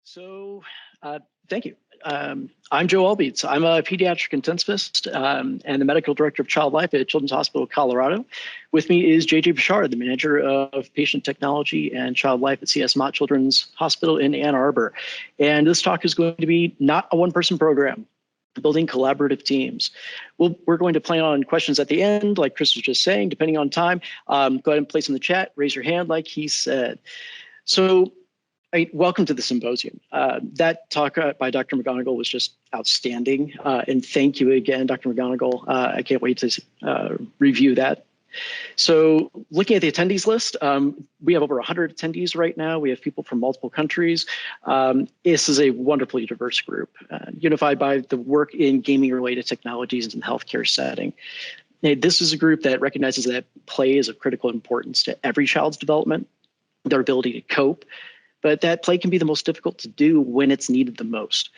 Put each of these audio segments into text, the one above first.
So, thank you. I'm Joe Albeitz. I'm a pediatric intensivist and the medical director of child life at Children's Hospital of Colorado. With me is JJ Bouchard, the manager of patient technology and child life at CS Mott Children's Hospital in Ann Arbor. And this talk is going to be not a one-person program, building collaborative teams. We're going to plan on questions at the end, like Chris was just saying, depending on time. Go ahead and place in the chat, raise your hand like he said. So, welcome to the symposium. That talk by Dr. McGonigal was just outstanding. And thank you again, Dr. McGonigal. I can't wait to review that. So looking at the attendees list, we have over 100 attendees right now. We have people from multiple countries. This is a wonderfully diverse group, unified by the work in gaming-related technologies in the healthcare setting. This is a group that recognizes that play is of critical importance to every child's development, their ability to cope, but that play can be the most difficult to do when it's needed the most.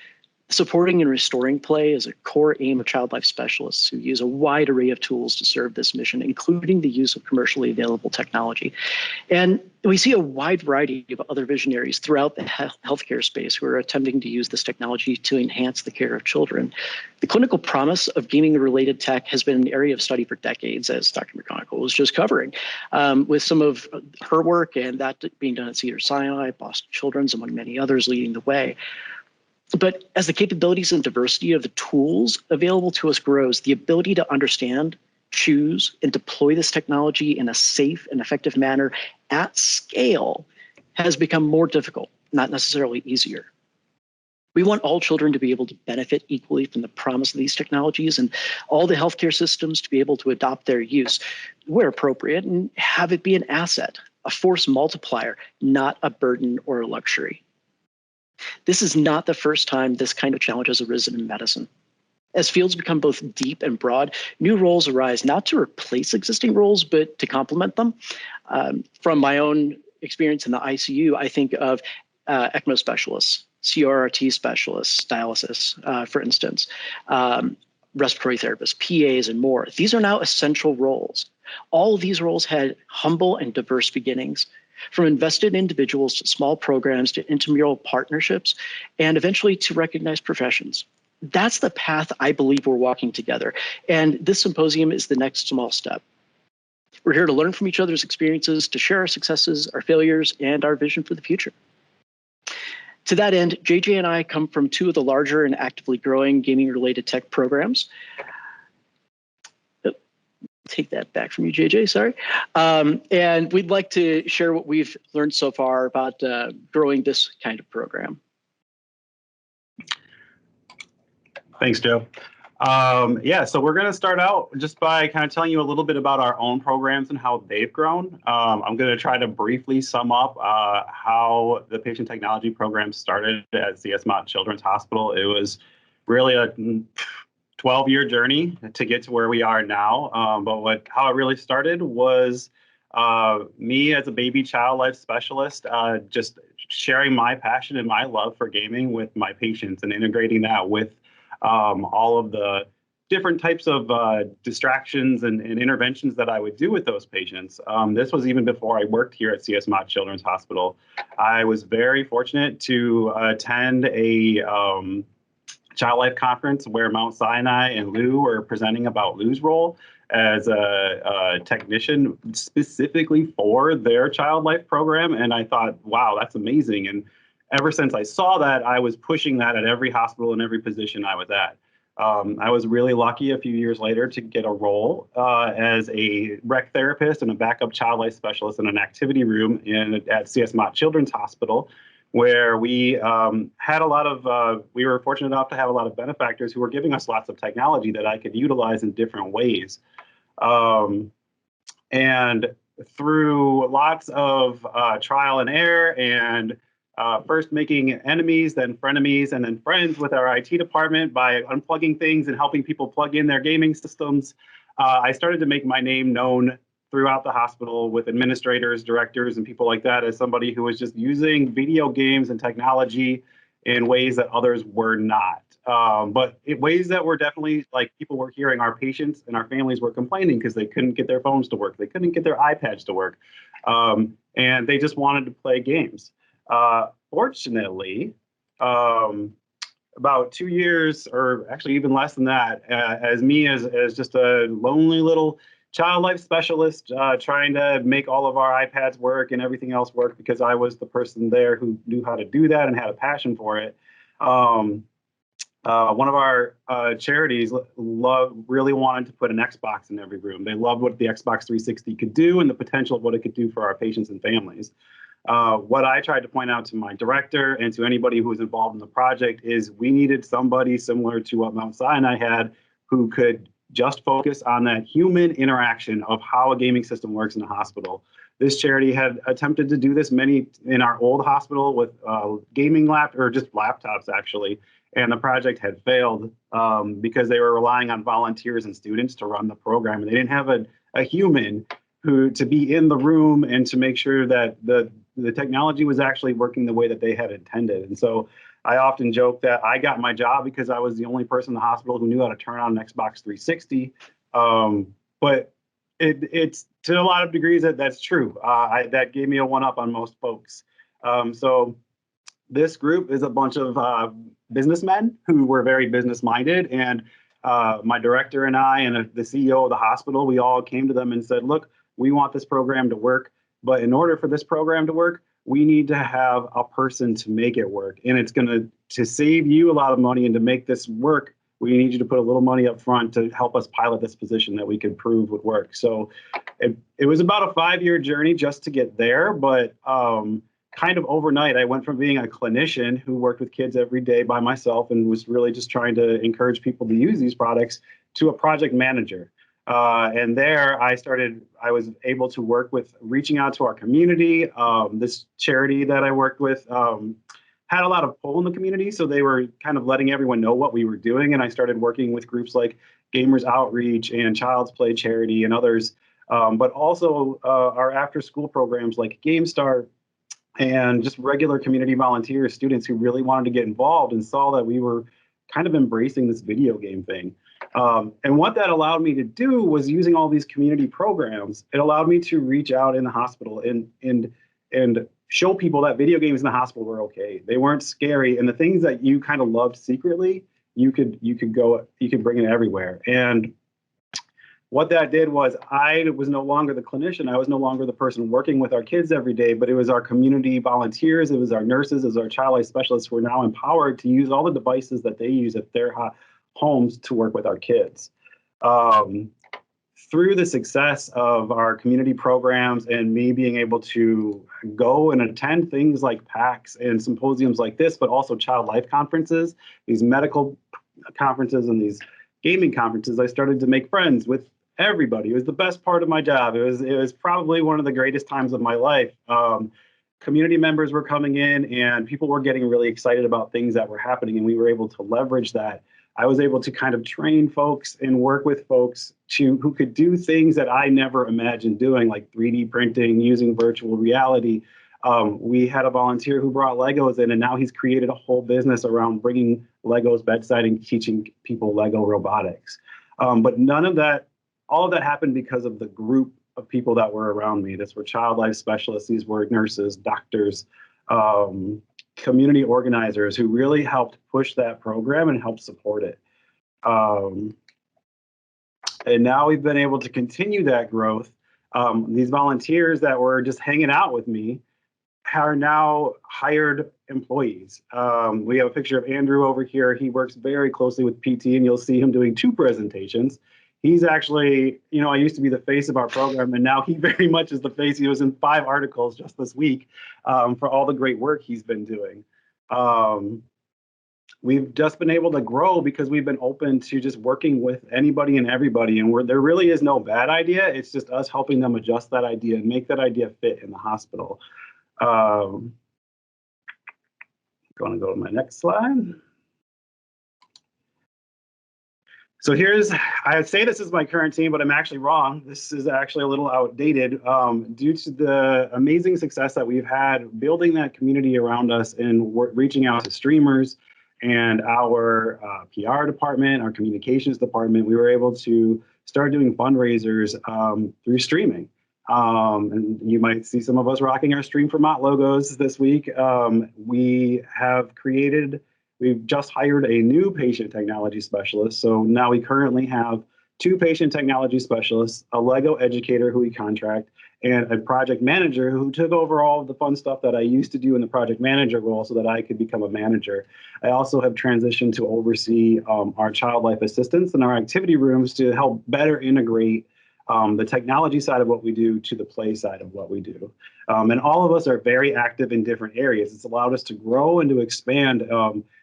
Supporting and restoring play is a core aim of child life specialists who use a wide array of tools to serve this mission, including the use of commercially available technology. And we see a wide variety of other visionaries throughout the healthcare space who are attempting to use this technology to enhance the care of children. The clinical promise of gaming-related tech has been an area of study for decades, as Dr. McGonigal was just covering, with some of her work and that being done at Cedars-Sinai, Boston Children's, among many others leading the way. But as the capabilities and diversity of the tools available to us grows, the ability to understand, choose, and deploy this technology in a safe and effective manner at scale has become more difficult, not necessarily easier. We want all children to be able to benefit equally from the promise of these technologies and all the healthcare systems to be able to adopt their use where appropriate and have it be an asset, a force multiplier, not a burden or a luxury. This is not the first time this kind of challenge has arisen in medicine. As fields become both deep and broad, new roles arise not to replace existing roles, but to complement them. From my own experience in the ICU, I think of ECMO specialists, CRRT specialists, dialysis, for instance, respiratory therapists, PAs, and more. These are now essential roles. All of these roles had humble and diverse beginnings, from invested individuals to small programs to intramural partnerships, and eventually to recognized professions. That's the path I believe we're walking together, and this symposium is the next small step. We're here to learn from each other's experiences, to share our successes, our failures, and our vision for the future. To that end, JJ and I come from two of the larger and actively growing gaming-related tech programs. Take that back from you, JJ, sorry. And we'd like to share what we've learned so far about growing this kind of program. Thanks, Joe. Yeah, so we're going to start out just by kind of telling you a little bit about our own programs and how they've grown. I'm going to try to briefly sum up how the patient technology program started at CS Mott Children's Hospital. It was really a 12-year journey to get to where we are now. But how it really started was me as a baby child life specialist, just sharing my passion and my love for gaming with my patients and integrating that with all of the different types of distractions and interventions that I would do with those patients. This was even before I worked here at CS Mott Children's Hospital. I was very fortunate to attend a Child Life Conference where Mount Sinai and Lou were presenting about Lou's role as a technician specifically for their Child Life program. And I thought, wow, that's amazing. And ever since I saw that, I was pushing that at every hospital and every position I was at. I was really lucky a few years later to get a role as a rec therapist and a backup child life specialist in an activity room at CS Mott Children's Hospital, where we had a lot of, we were fortunate enough to have a lot of benefactors who were giving us lots of technology that I could utilize in different ways. And through lots of trial and error and first making enemies, then frenemies, and then friends with our IT department by unplugging things and helping people plug in their gaming systems, I started to make my name known throughout the hospital with administrators, directors, and people like that as somebody who was just using video games and technology in ways that others were not. But in ways that were definitely, like, people were hearing our patients and our families were complaining because they couldn't get their phones to work. They couldn't get their iPads to work. And they just wanted to play games. Fortunately, about 2 years, or actually even less than that, as just a lonely little child life specialist, trying to make all of our iPads work and everything else work, because I was the person there who knew how to do that and had a passion for it. One of our charities really wanted to put an Xbox in every room. They loved what the Xbox 360 could do and the potential of what it could do for our patients and families. What I tried to point out to my director and to anybody who was involved in the project is we needed somebody similar to what Mount Sinai had, who could just focus on that human interaction of how a gaming system works in a hospital. This charity had attempted to do this in our old hospital with gaming just laptops actually, and the project had failed because they were relying on volunteers and students to run the program, and they didn't have a human to be in the room and to make sure that the technology was actually working the way that they had intended. And so I often joke that I got my job because I was the only person in the hospital who knew how to turn on an Xbox 360. But it's to a lot of degrees that's true. That gave me a one-up on most folks. So this group is a bunch of businessmen who were very business-minded, and my director and I and the CEO of the hospital, we all came to them and said, look, we want this program to work, but in order for this program to work, we need to have a person to make it work. And it's going to save you a lot of money, and to make this work, we need you to put a little money up front to help us pilot this position that we could prove would work. So it was about a 5-year journey just to get there, but kind of overnight, I went from being a clinician who worked with kids every day by myself and was really just trying to encourage people to use these products to a project manager. And there I was able to work with reaching out to our community. This charity that I worked with had a lot of pull in the community, so they were kind of letting everyone know what we were doing. And I started working with groups like Gamers Outreach and Child's Play Charity and others, but also our after-school programs like Game Start, and just regular community volunteers, students who really wanted to get involved and saw that we were kind of embracing this video game thing. And what that allowed me to do was, using all these community programs, it allowed me to reach out in the hospital and show people that video games in the hospital were okay. They weren't scary, and the things that you kind of loved secretly, you could bring it everywhere. And what that did was, I was no longer the clinician. I was no longer the person working with our kids every day, but it was our community volunteers, it was our nurses, it was our child life specialists who are now empowered to use all the devices that they use at their homes to work with our kids. Through the success of our community programs and me being able to go and attend things like PACs and symposiums like this, but also child life conferences, these medical conferences and these gaming conferences, I started to make friends with everybody. It was the best part of my job. It was probably one of the greatest times of my life. Community members were coming in, and people were getting really excited about things that were happening, and we were able to leverage that. I was able to kind of train folks and work with folks who could do things that I never imagined doing, like 3D printing, using virtual reality. We had a volunteer who brought Legos in, and now he's created a whole business around bringing Legos bedside and teaching people Lego robotics. But all of that happened because of the group of people that were around me. This were child life specialists, these were nurses, doctors, community organizers who really helped push that program and helped support it. And now we've been able to continue that growth. These volunteers that were just hanging out with me are now hired employees. We have a picture of Andrew over here. He works very closely with PT, and you'll see him doing 2 presentations. He's actually, I used to be the face of our program, and now he very much is the face. He was in 5 articles just this week for all the great work he's been doing. We've just been able to grow because we've been open to just working with anybody and everybody, and there really is no bad idea. It's just us helping them adjust that idea and make that idea fit in the hospital. Going to go to my next slide. So I'd say this is my current team, but I'm actually wrong. This is actually a little outdated due to the amazing success that we've had building that community around us and reaching out to streamers and our PR department, our communications department. We were able to start doing fundraisers through streaming. And you might see some of us rocking our Stream Vermont logos this week. We've just hired a new patient technology specialist. So now we currently have 2 patient technology specialists, a Lego educator who we contract, and a project manager who took over all of the fun stuff that I used to do in the project manager role so that I could become a manager. I also have transitioned to oversee our child life assistance and our activity rooms to help better integrate the technology side of what we do to the play side of what we do. And all of us are very active in different areas. It's allowed us to grow and to expand.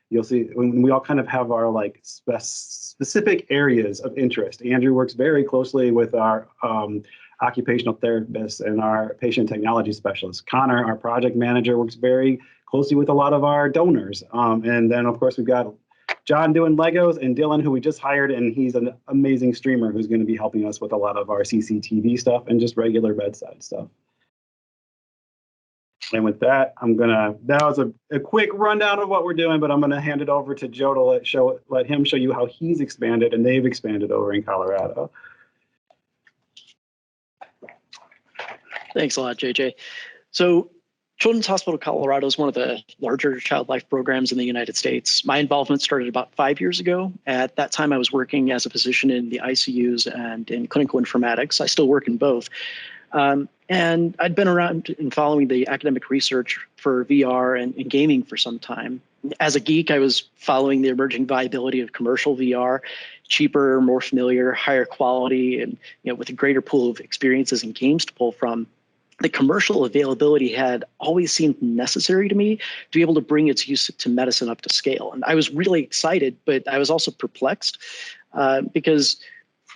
You'll see when we all kind of have our like specific areas of interest. Andrew works very closely with our occupational therapists and our patient technology specialists. Connor, our project manager, works very closely with a lot of our donors. And then, of course, we've got John doing Legos and Dylan, who we just hired, and he's an amazing streamer who's going to be helping us with a lot of our CCTV stuff and just regular bedside stuff. And with that, that was a quick rundown of what we're doing, but I'm going to hand it over to Joe to let him show you how he's expanded and they've expanded over in Colorado. Thanks a lot, JJ. So Children's Hospital Colorado is one of the larger child life programs in the United States. My involvement started about 5 years ago. At that time, I was working as a physician in the ICUs and in clinical informatics. I still work in both. And I'd been around and following the academic research for VR and gaming for some time. As a geek, I was following the emerging viability of commercial VR, cheaper, more familiar, higher quality, and with a greater pool of experiences and games to pull from. The commercial availability had always seemed necessary to me to be able to bring its use to medicine up to scale. And I was really excited, but I was also perplexed because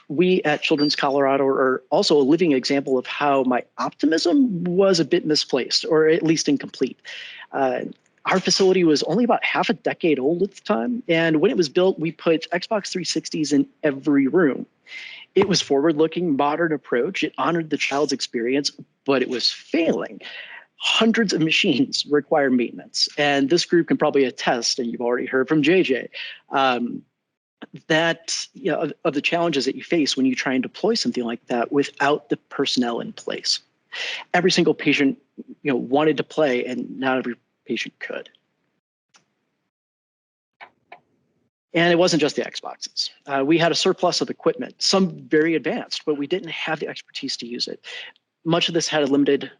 we at Children's Colorado are also a living example of how my optimism was a bit misplaced, or at least incomplete. Our facility was only about half a decade old at the time, and when it was built, we put Xbox 360s in every room. It was forward-looking, modern approach. It honored the child's experience, but it was failing. Hundreds of machines require maintenance, and this group can probably attest, and you've already heard from JJ, that of the challenges that you face when you try and deploy something like that without the personnel in place. Every single patient wanted to play, and not every patient could. And it wasn't just the Xboxes. We had a surplus of equipment, some very advanced, but we didn't have the expertise to use it. Much of this had a limited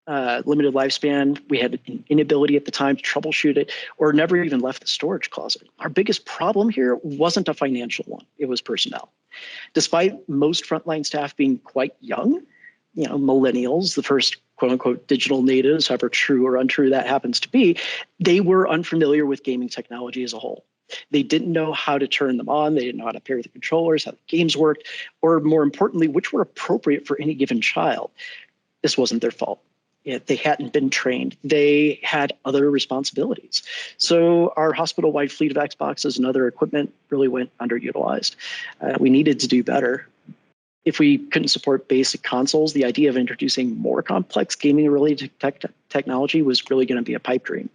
lifespan. We had an inability at the time to troubleshoot it, or never even left the storage closet. Our biggest problem here wasn't a financial one. It was personnel. Despite most frontline staff being quite young, millennials, the first quote unquote digital natives, however true or untrue that happens to be, they were unfamiliar with gaming technology as a whole. They didn't know how to turn them on. They didn't know how to pair the controllers, how the games worked, or more importantly, which were appropriate for any given child. This wasn't their fault. They hadn't been trained. They had other responsibilities. So our hospital-wide fleet of Xboxes and other equipment really went underutilized. We needed to do better. If we couldn't support basic consoles, the idea of introducing more complex gaming-related technology was really going to be a pipe dream.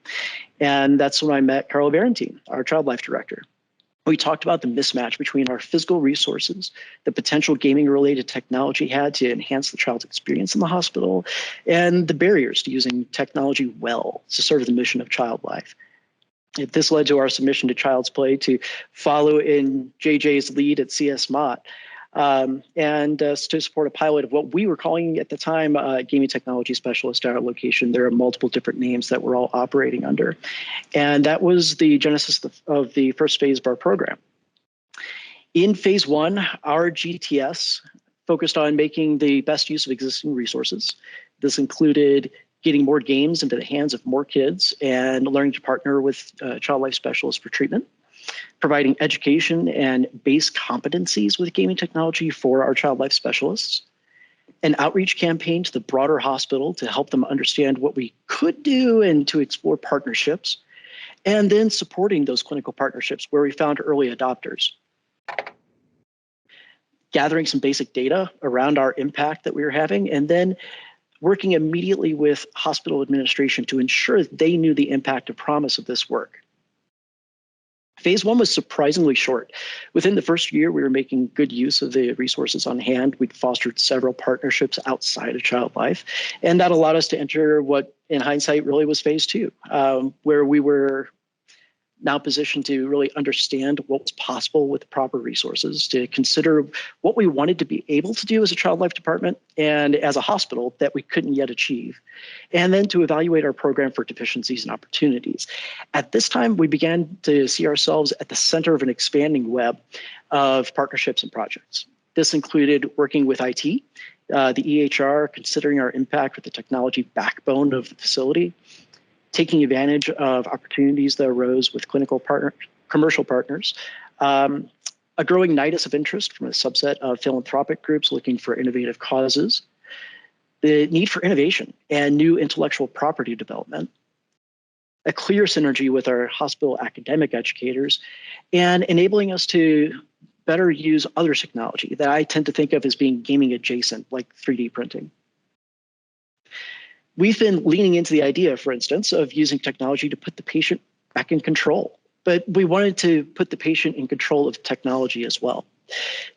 And that's when I met Carla Barentine, our child life director. We talked about the mismatch between our physical resources, the potential gaming-related technology had to enhance the child's experience in the hospital, and the barriers to using technology well to serve the mission of child life. This led to our submission to Child's Play to follow in JJ's lead at CS Mott. And to support a pilot of what we were calling at the time gaming technology specialist at our location. There are multiple different names that we're all operating under. And that was the genesis of the first phase of our program. In phase one, our GTS focused on making the best use of existing resources. This included getting more games into the hands of more kids and learning to partner with child life specialists for treatment, providing education and base competencies with gaming technology for our child life specialists, an outreach campaign to the broader hospital to help them understand what we could do and to explore partnerships, and then supporting those clinical partnerships where we found early adopters. Gathering some basic data around our impact that we were having, and then working immediately with hospital administration to ensure that they knew the impact and promise of this work. Phase one was surprisingly short. Within the first year, we were making good use of the resources on hand. We'd fostered several partnerships outside of child life, and that allowed us to enter what, in hindsight, really was phase two, where we were now positioned to really understand what was possible with the proper resources, to consider what we wanted to be able to do as a child life department and as a hospital that we couldn't yet achieve, and then to evaluate our program for deficiencies and opportunities. At this time, we began to see ourselves at the center of an expanding web of partnerships and projects. This included working with IT, the EHR, considering our impact with the technology backbone of the facility, taking advantage of opportunities that arose with commercial partners, a growing nidus of interest from a subset of philanthropic groups looking for innovative causes, the need for innovation and new intellectual property development, a clear synergy with our hospital academic educators, and enabling us to better use other technology that I tend to think of as being gaming adjacent, like 3D printing. We've been leaning into the idea, for instance, of using technology to put the patient back in control, but we wanted to put the patient in control of technology as well.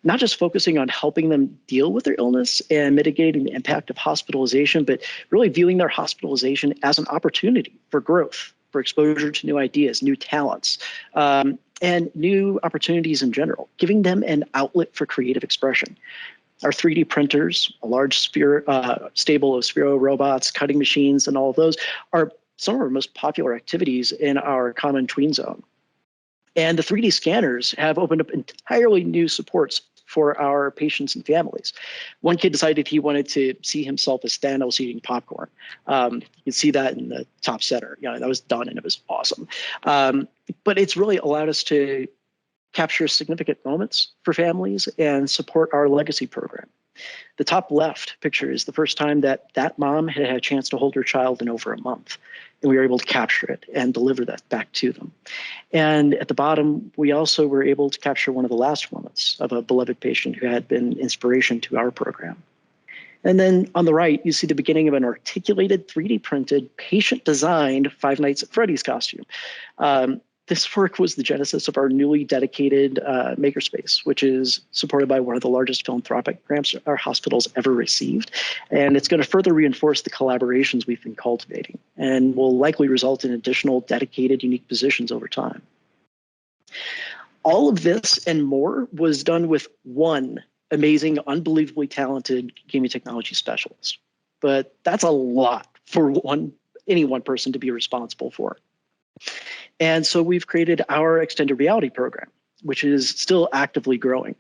Not just focusing on helping them deal with their illness and mitigating the impact of hospitalization, but really viewing their hospitalization as an opportunity for growth, for exposure to new ideas, new talents, and new opportunities in general, giving them an outlet for creative expression. Our 3D printers, a large stable of Sphero robots, cutting machines, and all of those are some of our most popular activities in our common tween zone. And the 3D scanners have opened up entirely new supports for our patients and families. One kid decided he wanted to see himself as Thanos eating popcorn. You can see that in the top center. You know, that was done and it was awesome. But it's really allowed us to capture significant moments for families and support our legacy program. The top left picture is the first time that that mom had had a chance to hold her child in over a month, and we were able to capture it and deliver that back to them. And at the bottom, we also were able to capture one of the last moments of a beloved patient who had been inspiration to our program. And then on the right, you see the beginning of an articulated 3D printed patient-designed Five Nights at Freddy's costume. This work was the genesis of our newly dedicated makerspace, which is supported by one of the largest philanthropic grants our hospitals ever received. And it's going to further reinforce the collaborations we've been cultivating and will likely result in additional dedicated, unique positions over time. All of this and more was done with one amazing, unbelievably talented gaming technology specialist. But that's a lot for any one person to be responsible for. And so we've created our extended reality program, which is still actively growing.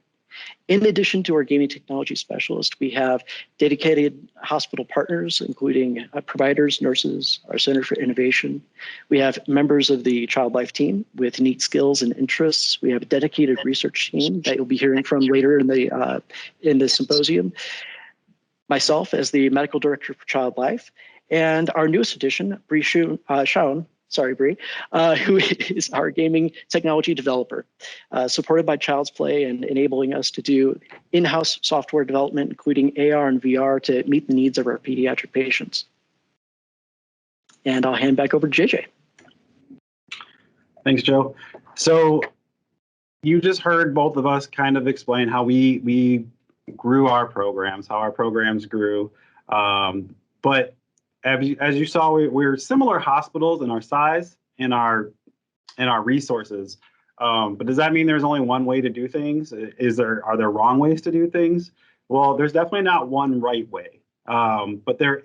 In addition to our gaming technology specialist, we have dedicated hospital partners, including providers, nurses, our Center for Innovation. We have members of the Child Life team with unique skills and interests. We have a dedicated research team that you'll be hearing from later in the symposium. Myself as the medical director for Child Life, and our newest addition, Bree Schoen, who is our gaming technology developer, supported by Child's Play and enabling us to do in-house software development, including AR and VR, to meet the needs of our pediatric patients. And I'll hand back over to JJ. Thanks, Joe. So you just heard both of us kind of explain how we grew our programs, how our programs grew. But as you saw, we're similar hospitals in our size and our resources. But does that mean there's only one way to do things? Are there wrong ways to do things? Well, there's definitely not one right way. But there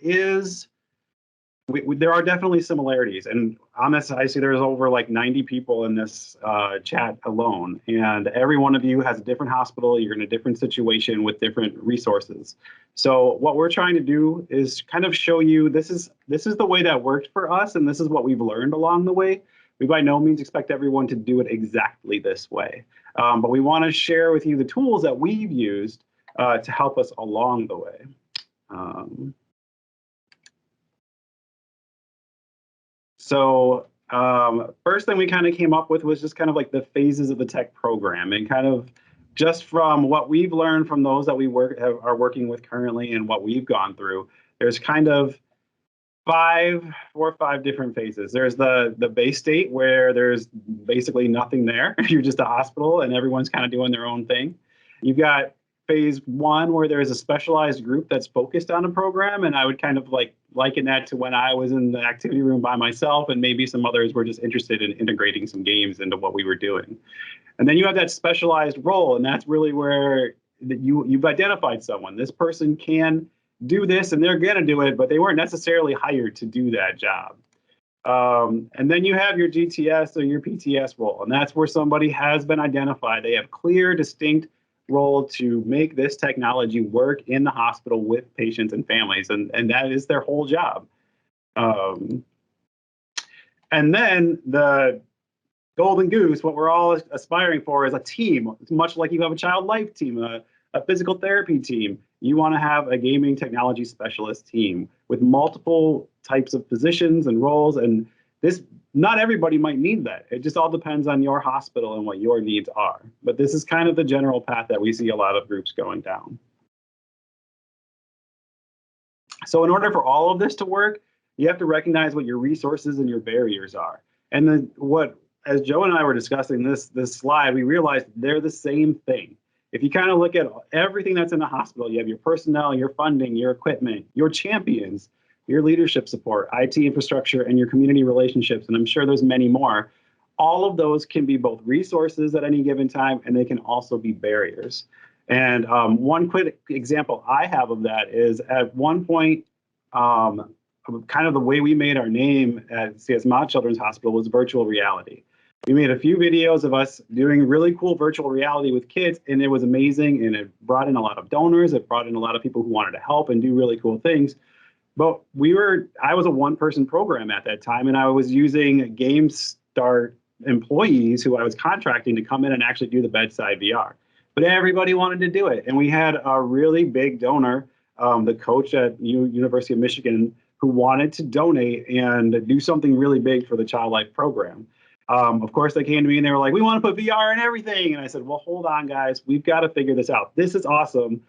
are definitely similarities. And on this, I see there's over like 90 people in this chat alone. And every one of you has a different hospital. You're in a different situation with different resources. So what we're trying to do is kind of show you this is the way that worked for us, and this is what we've learned along the way. We by no means expect everyone to do it exactly this way. But we want to share with you the tools that we've used to help us along the way. So first thing we kind of came up with was just kind of like the phases of the tech program, and kind of just from what we've learned from those that we are working with currently and what we've gone through, there's kind of 4 or 5 different phases. There's the base state where there's basically nothing there. You're just a hospital and everyone's kind of doing their own thing. You've got phase 1 where there's a specialized group that's focused on a program, and I would kind of like liken that to when I was in the activity room by myself, and maybe some others were just interested in integrating some games into what we were doing. And then you have that specialized role, and that's really where you've identified someone. This person can do this and they're going to do it, but they weren't necessarily hired to do that job. And then you have your GTS or your PTS role, and that's where somebody has been identified. They have clear, distinct role to make this technology work in the hospital with patients and families, and that is their whole job. And then the golden goose, what we're all aspiring for, is a team. It's much like you have a child life team, a physical therapy team. You want to have a gaming technology specialist team with multiple types of positions and roles. And this, not everybody might need that. It just all depends on your hospital and what your needs are. But this is kind of the general path that we see a lot of groups going down. So in order for all of this to work, you have to recognize what your resources and your barriers are. And then as Joe and I were discussing this slide, we realized they're the same thing. If you kind of look at everything that's in the hospital, you have your personnel, your funding, your equipment, your champions, your leadership support, IT infrastructure, and your community relationships, and I'm sure there's many more. All of those can be both resources at any given time, and they can also be barriers. And one quick example I have of that is at one point, kind of the way we made our name at CS Mott Children's Hospital was virtual reality. We made a few videos of us doing really cool virtual reality with kids, and it was amazing, and it brought in a lot of donors. It brought in a lot of people who wanted to help and do really cool things. But I was a one-person program at that time, and I was using GameStart employees who I was contracting to come in and actually do the bedside VR. But everybody wanted to do it, and we had a really big donor, the coach at University of Michigan, who wanted to donate and do something really big for the Child Life program. Of course, they came to me and they were like, we want to put VR in everything. And I said, well, hold on, guys. We've got to figure this out. This is awesome.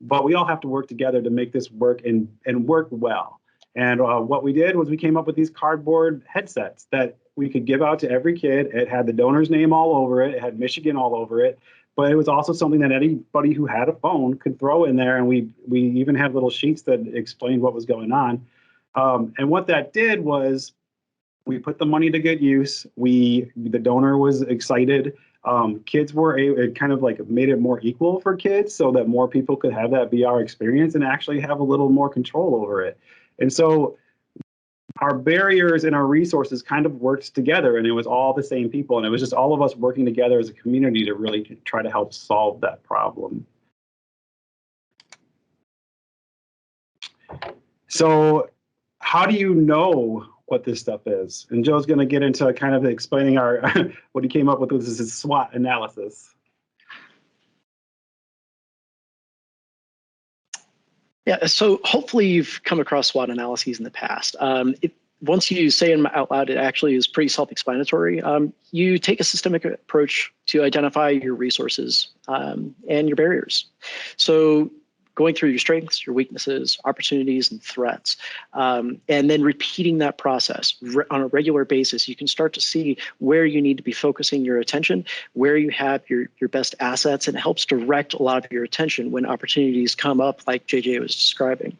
But we all have to work together to make this work and work well. And what we did was we came up with these cardboard headsets that we could give out to every kid. It had the donor's name all over it. It had Michigan all over it. But it was also something that anybody who had a phone could throw in there. And we even had little sheets that explained what was going on. And what that did was, we put the money to good use. The donor was excited. Kids it kind of like made it more equal for kids so that more people could have that VR experience and actually have a little more control over it. And so our barriers and our resources kind of worked together, and it was all the same people. And it was just all of us working together as a community to really try to help solve that problem. So how do you know what this stuff is? And Joe's going to get into kind of explaining what he came up with is his SWOT analysis. Yeah, so hopefully you've come across SWOT analyses in the past. Once you say them out loud, it actually is pretty self-explanatory. You take a systemic approach to identify your resources and your barriers. So going through your strengths, your weaknesses, opportunities, and threats, and then repeating that process on a regular basis, you can start to see where you need to be focusing your attention, where you have your best assets, and it helps direct a lot of your attention when opportunities come up like JJ was describing.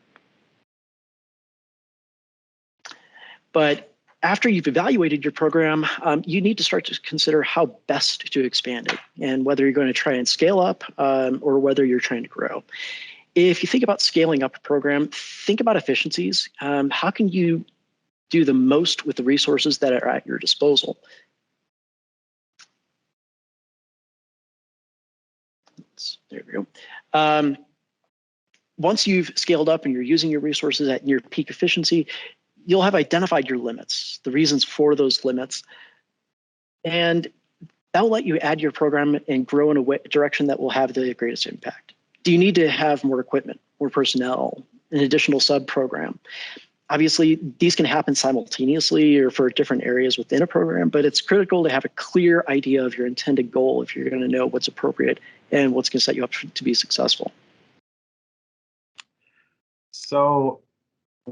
But after you've evaluated your program, you need to start to consider how best to expand it and whether you're going to try and scale up or whether you're trying to grow. If you think about scaling up a program, think about efficiencies. How can you do the most with the resources that are at your disposal? There we go. Once you've scaled up and you're using your resources at your peak efficiency, you'll have identified your limits, the reasons for those limits, and that will let you add your program and grow in a direction that will have the greatest impact. Do you need to have more equipment, more personnel, an additional sub-program? Obviously, these can happen simultaneously or for different areas within a program, but it's critical to have a clear idea of your intended goal if you're going to know what's appropriate and what's going to set you up to be successful. So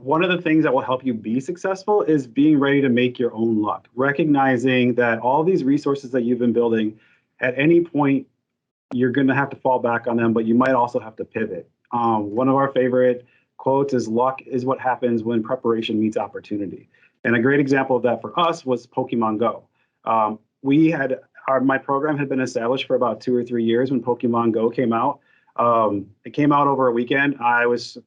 one of the things that will help you be successful is being ready to make your own luck, recognizing that all these resources that you've been building, at any point, you're going to have to fall back on them, but you might also have to pivot. One of our favorite quotes is, luck is what happens when preparation meets opportunity. And a great example of that for us was Pokemon Go. My program had been established for about 2 or 3 years when Pokemon Go came out. It came out over a weekend. I was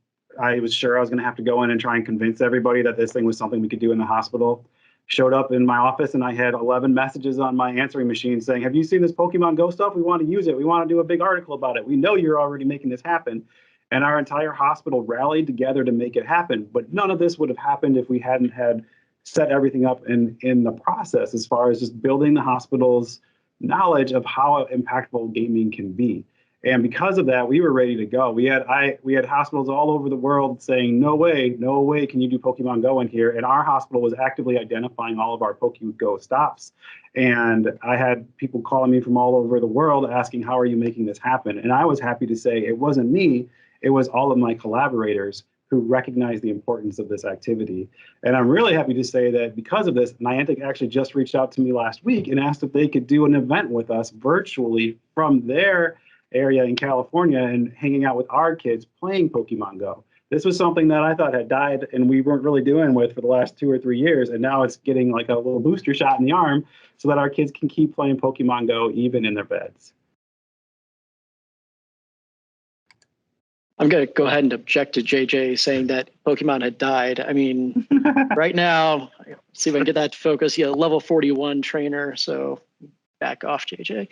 sure I was going to have to go in and try and convince everybody that this thing was something we could do in the hospital. Showed up in my office and I had 11 messages on my answering machine saying, have you seen this Pokemon Go stuff? We want to use it. We want to do a big article about it. We know you're already making this happen. And our entire hospital rallied together to make it happen. But none of this would have happened if we hadn't had set everything up in the process, as far as just building the hospital's knowledge of how impactful gaming can be. And because of that, we were ready to go. We had hospitals all over the world saying, no way can you do Pokemon Go in here. And our hospital was actively identifying all of our Pokemon Go stops. And I had people calling me from all over the world asking, how are you making this happen? And I was happy to say it wasn't me, it was all of my collaborators who recognized the importance of this activity. And I'm really happy to say that because of this, Niantic actually just reached out to me last week and asked if they could do an event with us virtually from their area in California and hanging out with our kids playing Pokemon Go. This was something that I thought had died and we weren't really doing with for the last 2 or 3 years. And now it's getting like a little booster shot in the arm so that our kids can keep playing Pokemon Go even in their beds. I'm going to go ahead and object to JJ saying that Pokemon had died. I mean, right now, see if I can get that to focus. Yeah, level 41 trainer. So back off, JJ.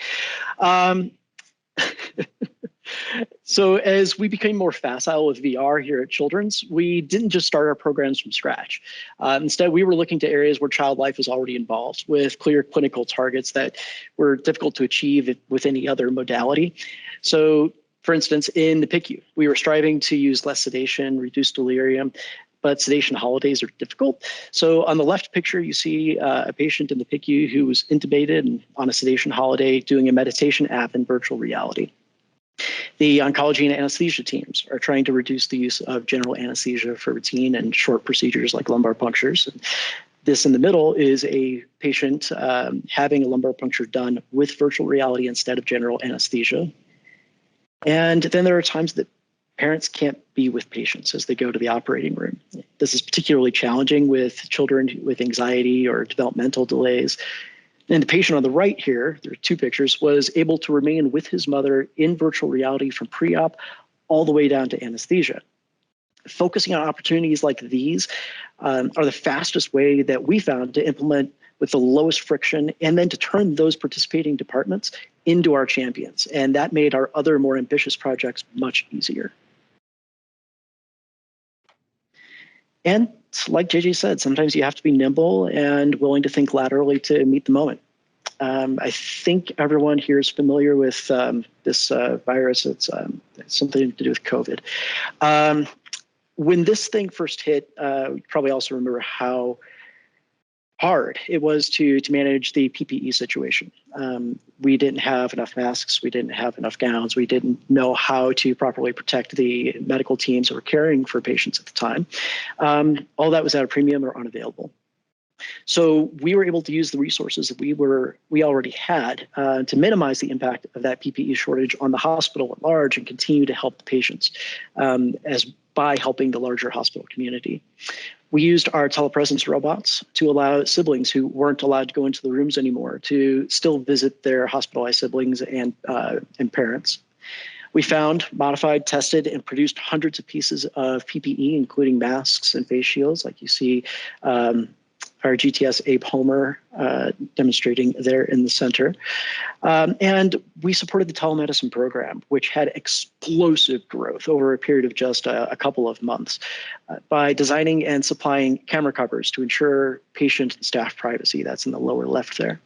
So as we became more facile with VR here at Children's, we didn't just start our programs from scratch. Instead, we were looking to areas where child life was already involved with clear clinical targets that were difficult to achieve with any other modality. So for instance, in the PICU, we were striving to use less sedation, reduce delirium, but sedation holidays are difficult. So on the left picture, you see a patient in the PICU who was intubated and on a sedation holiday doing a meditation app in virtual reality. The oncology and anesthesia teams are trying to reduce the use of general anesthesia for routine and short procedures like lumbar punctures. This in the middle is a patient having a lumbar puncture done with virtual reality instead of general anesthesia. And then there are times that parents can't be with patients as they go to the operating room. This is particularly challenging with children with anxiety or developmental delays. And the patient on the right here, there are 2 pictures, was able to remain with his mother in virtual reality from pre-op all the way down to anesthesia. Focusing on opportunities like these are the fastest way that we found to implement with the lowest friction, and then to turn those participating departments into our champions. And that made our other more ambitious projects much easier. And like JJ said, sometimes you have to be nimble and willing to think laterally to meet the moment. I think everyone here is familiar with this virus. It's something to do with COVID. When this thing first hit, you probably also remember how hard it was to manage the PPE situation. We didn't have enough masks. We didn't have enough gowns. We didn't know how to properly protect the medical teams that were caring for patients at the time. All that was at a premium or unavailable. So we were able to use the resources that we already had to minimize the impact of that PPE shortage on the hospital at large and continue to help the patients by helping the larger hospital community. We used our telepresence robots to allow siblings who weren't allowed to go into the rooms anymore to still visit their hospitalized siblings and parents. We found, modified, tested, and produced hundreds of pieces of PPE, including masks and face shields, like you see our GTS Abe Homer demonstrating there in the center. And we supported the telemedicine program, which had explosive growth over a period of just a couple of months by designing and supplying camera covers to ensure patient and staff privacy. That's in the lower left there.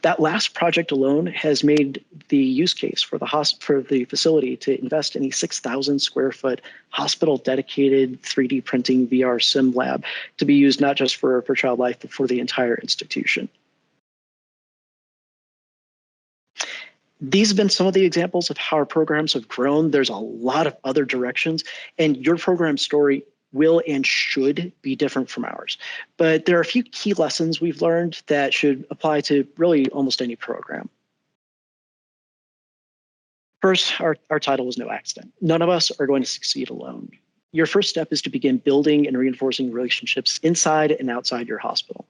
That last project alone has made the use case for the facility to invest in a 6,000 square foot hospital dedicated 3D printing VR sim lab to be used not just for child life, but for the entire institution. These have been some of the examples of how our programs have grown. There's a lot of other directions, and your program story will and should be different from ours. But there are a few key lessons we've learned that should apply to really almost any program. First, our title is no accident. None of us are going to succeed alone. Your first step is to begin building and reinforcing relationships inside and outside your hospital.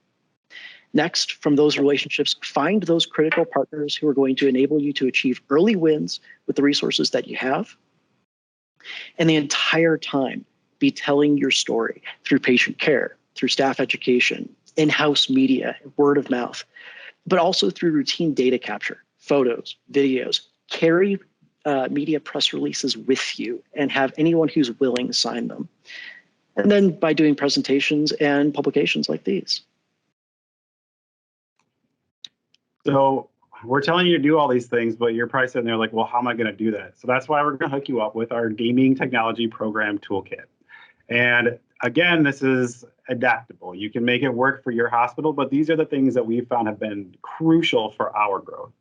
Next, from those relationships, find those critical partners who are going to enable you to achieve early wins with the resources that you have. And the entire time, be telling your story through patient care, through staff education, in-house media, word of mouth, but also through routine data capture, photos, videos. Carry media press releases with you and have anyone who's willing sign them. And then by doing presentations and publications like these. So we're telling you to do all these things, but you're probably sitting there like, well, how am I going to do that? So that's why we're going to hook you up with our gaming technology program toolkit. And again, this is adaptable. You can make it work for your hospital, but these are the things that we've found have been crucial for our growth.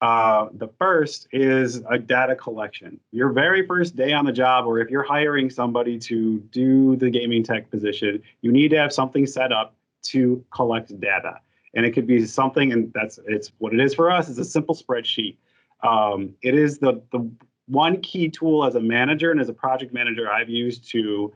The first is a data collection. Your very first day on the job, or if you're hiring somebody to do the gaming tech position, you need to have something set up to collect data. And it could be something, and it's what it is for us, is a simple spreadsheet. It is the one key tool as a manager and as a project manager I've used to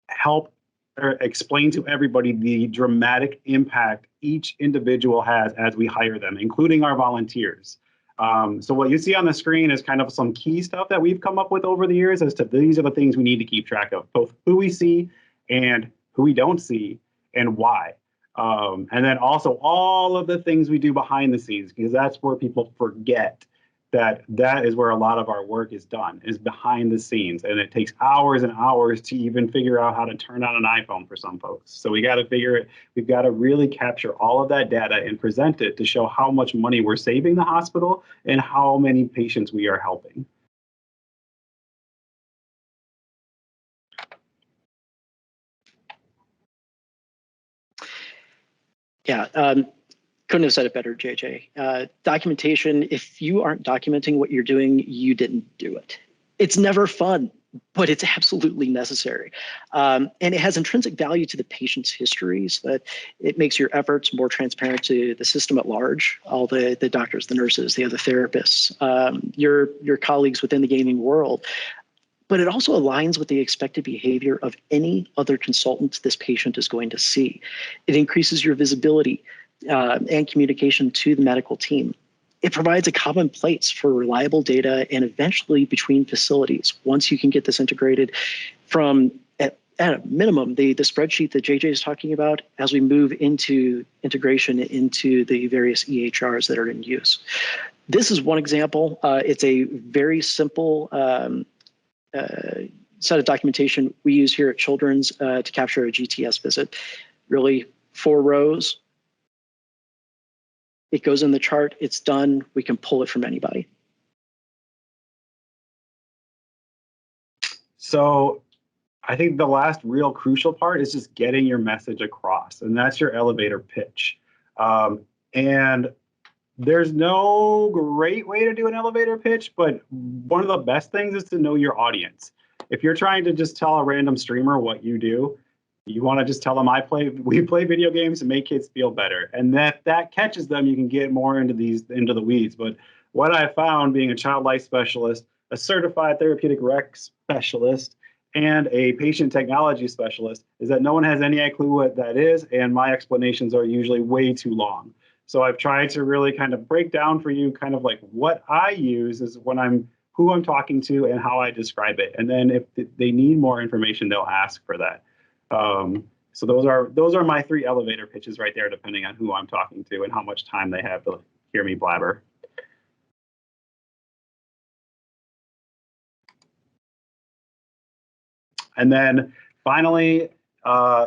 help or explain to everybody the dramatic impact each individual has as we hire them, including our volunteers. So what you see on the screen is kind of some key stuff that we've come up with over the years as to these are the things we need to keep track of, both who we see and who we don't see and why. And then also all of the things we do behind the scenes, because that's where people forget that is where a lot of our work is done, is behind the scenes. And it takes hours and hours to even figure out how to turn on an iPhone for some folks. So we got to figure it, we've got to really capture all of that data and present it to show how much money we're saving the hospital and how many patients we are helping. Yeah, couldn't have said it better, JJ. Documentation, if you aren't documenting what you're doing, you didn't do it. It's never fun, but it's absolutely necessary. And it has intrinsic value to the patient's histories, that it makes your efforts more transparent to the system at large, all the doctors, the nurses, the other therapists, your colleagues within the gaming world. But it also aligns with the expected behavior of any other consultant this patient is going to see. It increases your visibility and communication to the medical team. It provides a common place for reliable data and eventually between facilities. Once you can get this integrated from, at a minimum, the spreadsheet that JJ is talking about, as we move into integration into the various EHRs that are in use. This is one example. It's a very simple set of documentation we use here at Children's to capture a GTS visit. Really 4 rows. It goes in the chart, it's done, we can pull it from anybody. So I think the last real crucial part is just getting your message across, and that's your elevator pitch. And there's no great way to do an elevator pitch, but one of the best things is to know your audience. If you're trying to just tell a random streamer what you do, you want to just tell them we play video games to make kids feel better. And that catches them, you can get more into the weeds. But what I found being a child life specialist, a certified therapeutic rec specialist, and a patient technology specialist is that no one has any clue what that is. And my explanations are usually way too long. So I've tried to really kind of break down for you kind of like what I use is who I'm talking to and how I describe it. And then if they need more information, they'll ask for that. So those are my 3 elevator pitches right there, depending on who I'm talking to and how much time they have to hear me blabber. And then finally,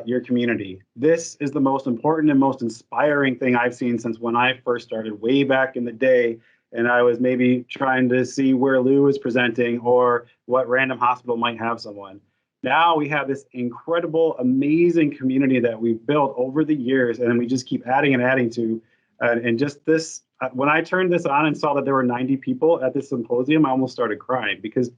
your community. This is the most important and most inspiring thing I've seen since when I first started way back in the day. And I was maybe trying to see where Lou was presenting or what random hospital might have someone. Now we have this incredible, amazing community that we've built over the years, and we just keep adding and adding to. And just this, when I turned this on and saw that there were 90 people at this symposium, I almost started crying because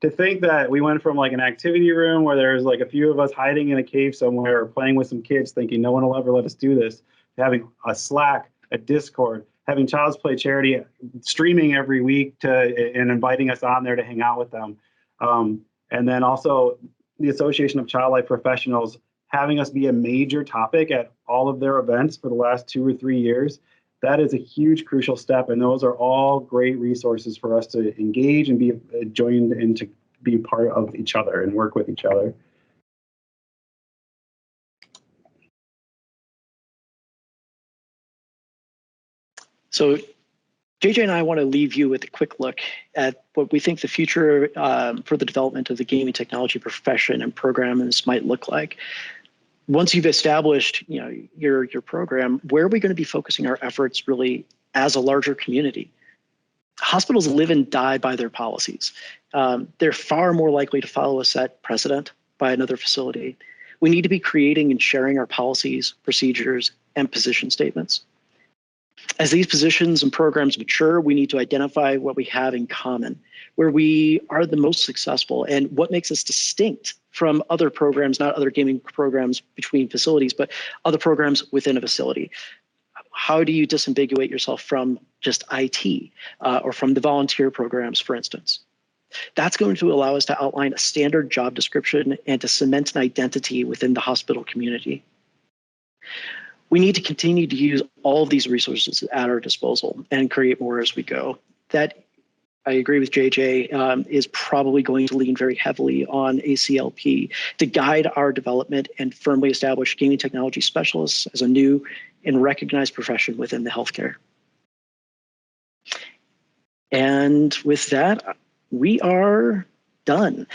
to think that we went from like an activity room where there's like a few of us hiding in a cave somewhere playing with some kids thinking no one will ever let us do this, to having a Slack, a Discord, having Child's Play Charity streaming every week and inviting us on there to hang out with them. And then also the Association of Child Life Professionals having us be a major topic at all of their events for the last 2 or 3 years. That is a huge, crucial step. And those are all great resources for us to engage and be joined and to be part of each other and work with each other. So JJ and I want to leave you with a quick look at what we think the future for the development of the gaming technology profession and programs might look like. Once you've established, your program, where are we going to be focusing our efforts really as a larger community? Hospitals live and die by their policies. They're far more likely to follow a set precedent by another facility. We need to be creating and sharing our policies, procedures, and position statements. As these positions and programs mature, we need to identify what we have in common, where we are the most successful, and what makes us distinct from other programs, not other gaming programs between facilities, but other programs within a facility. How do you disambiguate yourself from just IT or from the volunteer programs, for instance? That's going to allow us to outline a standard job description and to cement an identity within the hospital community. We need to continue to use all of these resources at our disposal and create more as we go. That, I agree with JJ, is probably going to lean very heavily on ACLP to guide our development and firmly establish gaming technology specialists as a new and recognized profession within the healthcare. And with that, we are done.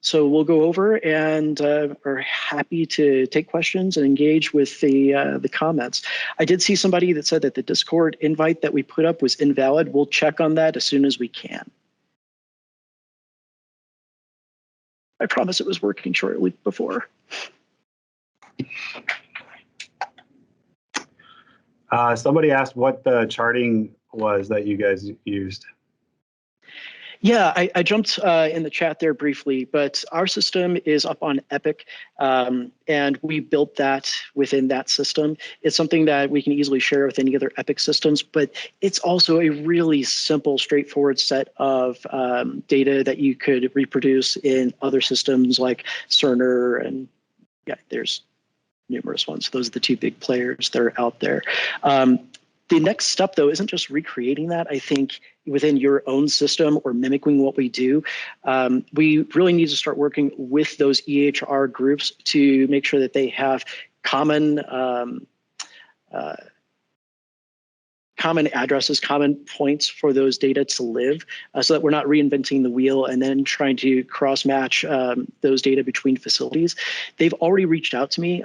So we'll go over and are happy to take questions and engage with the comments. I did see somebody that said that the Discord invite that we put up was invalid. We'll check on that as soon as we can. I promise it was working shortly before. Somebody asked what the charting was that you guys used. Yeah, I jumped in the chat there briefly, but our system is up on Epic, and we built that within that system. It's something that we can easily share with any other Epic systems, but it's also a really simple, straightforward set of data that you could reproduce in other systems like Cerner, and yeah, there's numerous ones. Those are the two big players that are out there. The next step, though, isn't just recreating that. I think within your own system or mimicking what we do, we really need to start working with those EHR groups to make sure that they have common addresses, common points for those data to live, so that we're not reinventing the wheel and then trying to cross-match those data between facilities. They've already reached out to me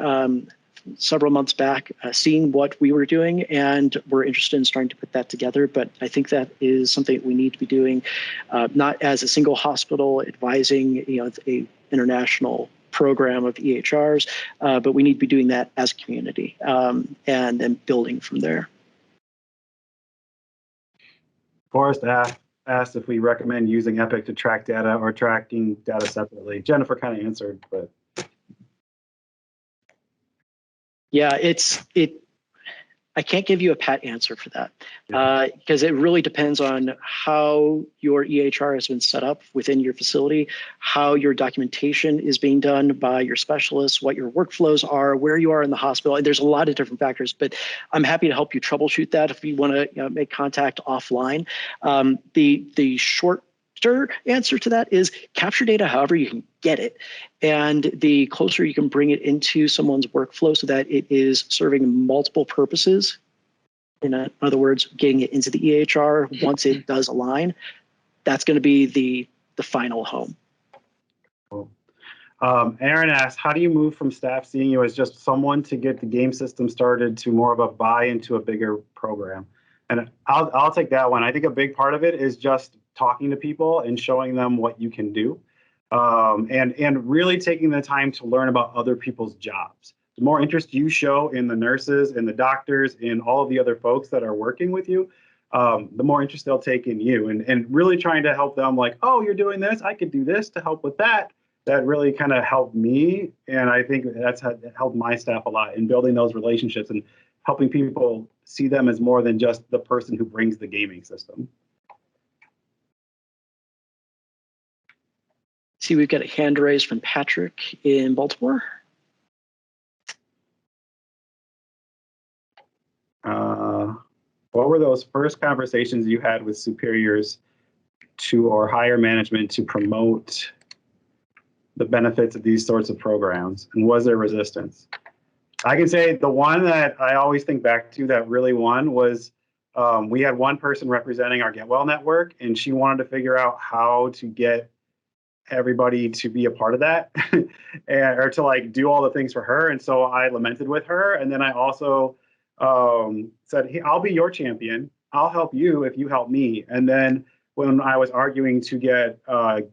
several months back, seeing what we were doing, and we're interested in starting to put that together. But I think that is something that we need to be doing, not as a single hospital advising, a international program of EHRs, but we need to be doing that as a community, and then building from there. Forrest asked if we recommend using Epic to track data or tracking data separately. Jennifer kind of answered, but. Yeah, I can't give you a pat answer for that, because it really depends on how your EHR has been set up within your facility, how your documentation is being done by your specialists, what your workflows are, where you are in the hospital. And there's a lot of different factors, but I'm happy to help you troubleshoot that if you want to make contact offline. The short answer to that is capture data however you can get it, and the closer you can bring it into someone's workflow so that it is serving multiple purposes. In other words, getting it into the EHR once it does align, that's going to be the final home. Cool. Aaron asks, how do you move from staff seeing you as just someone to get the game system started to more of a buy into a bigger program? And I'll take that one. I think a big part of it is just talking to people and showing them what you can do, and really taking the time to learn about other people's jobs. The more interest you show in the nurses and the doctors and all of the other folks that are working with you, the more interest they'll take in you, and really trying to help them like, oh, you're doing this, I could do this to help with that. That really kind of helped me. And I think that's helped my staff a lot in building those relationships and helping people see them as more than just the person who brings the gaming system. See, we've got a hand raised from Patrick in Baltimore. What were those first conversations you had with superiors or higher management to promote the benefits of these sorts of programs? And was there resistance? I can say the one that I always think back to that really won was we had one person representing our Get Well network, and she wanted to figure out how to get everybody to be a part of that or to like do all the things for her. And so I lamented with her. And then I also said, hey, I'll be your champion. I'll help you if you help me. And then when I was arguing to get Xbox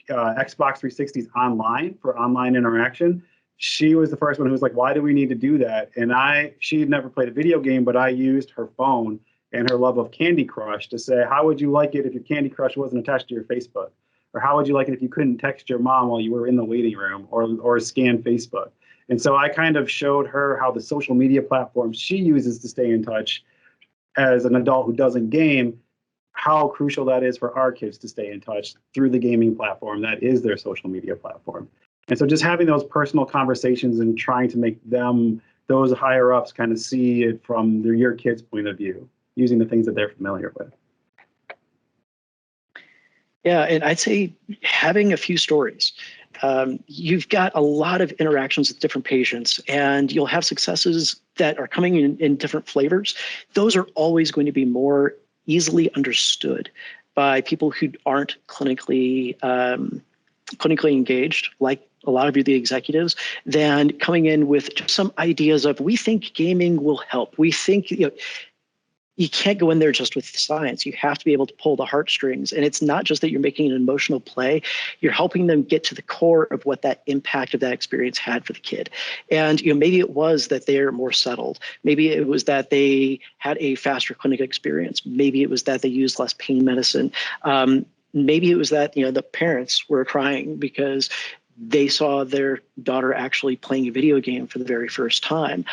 360s online for online interaction, she was the first one who was like, why do we need to do that? And she had never played a video game, but I used her phone and her love of Candy Crush to say, how would you like it if your Candy Crush wasn't attached to your Facebook? Or how would you like it if you couldn't text your mom while you were in the waiting room or scan Facebook? And so I kind of showed her how the social media platforms she uses to stay in touch as an adult who doesn't game, how crucial that is for our kids to stay in touch through the gaming platform that is their social media platform. And so just having those personal conversations and trying to make them, those higher ups, kind of see it from your kid's point of view, using the things that they're familiar with. Yeah, and I'd say having a few stories. You've got a lot of interactions with different patients, and you'll have successes that are coming in different flavors. Those are always going to be more easily understood by people who aren't clinically engaged, like a lot of you, the executives, than coming in with just some ideas of, we think gaming will help. We think, you can't go in there just with science. You have to be able to pull the heartstrings. And it's not just that you're making an emotional play, you're helping them get to the core of what that impact of that experience had for the kid. And maybe it was that they're more settled. Maybe it was that they had a faster clinical experience. Maybe it was that they used less pain medicine. Maybe it was that the parents were crying because they saw their daughter actually playing a video game for the very first time.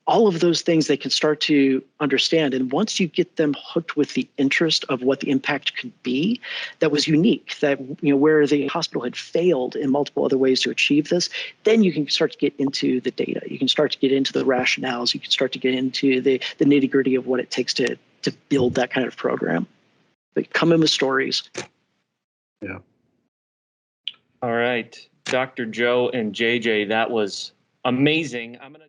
All of those things they can start to understand. And once you get them hooked with the interest of what the impact could be, that was unique, that where the hospital had failed in multiple other ways to achieve this, then you can start to get into the data. You can start to get into the rationales. You can start to get into the nitty-gritty of what it takes to build that kind of program. But come in with stories. Yeah. All right, Dr. Joe and JJ, that was amazing. I'm going to